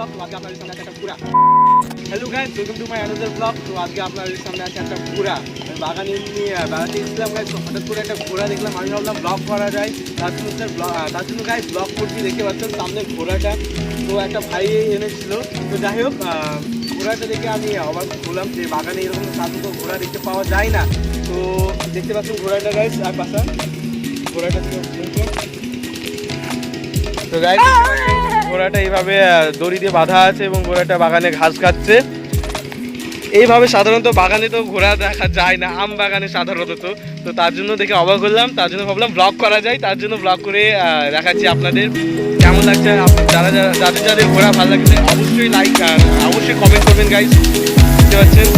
Blog. তো আজকে আপনাদের সামনে আছে একটা ঘোড়া। Hello guys, welcome to my another blog. তো আজকে আপনাদের সামনে আছে একটা ঘোড়া। আমি বাগানে নিয়ে বেড়াতে এসেছিলাম গাইস, তো হঠাৎ করে একটা ঘোড়া দেখলাম। আমি ভাবলাম ব্লগ করা যায়, তার জন্য গাইস ব্লগ করছি। দেখতে পাচ্ছেন সামনে ঘোড়াটা, তো একটা ভাই এনেছিল। তো যাই হোক, ঘোড়াটা দেখে আমি অবাক হলাম যে বাগানে এরকম সাধারণত ঘোড়া দেখতে পাওয়া যায় না। তো দেখতে পাচ্ছেন ঘোড়াটা গাইস, আর পাশা ঘোড়াটা তো গাইস ঘোড়াটা এইভাবে দড়ি দিয়ে বাঁধা আছে এবং ঘোড়াটা বাগানে ঘাস খাচ্ছে। এইভাবে সাধারণত বাগানে তো ঘোড়া দেখা যায় না, আম বাগানে সাধারণত। তো তার জন্য দেখে অবাক হলাম, তার জন্য ভাবলাম ব্লগ করা যায়, তার জন্য ব্লগ করে দেখাচ্ছি আপনাদের কেমন লাগছে। যাদের ঘোড়া ভালো লাগছে অবশ্যই লাইক, অবশ্যই কমেন্ট করবেন গাইস। বুঝতে পারছেন।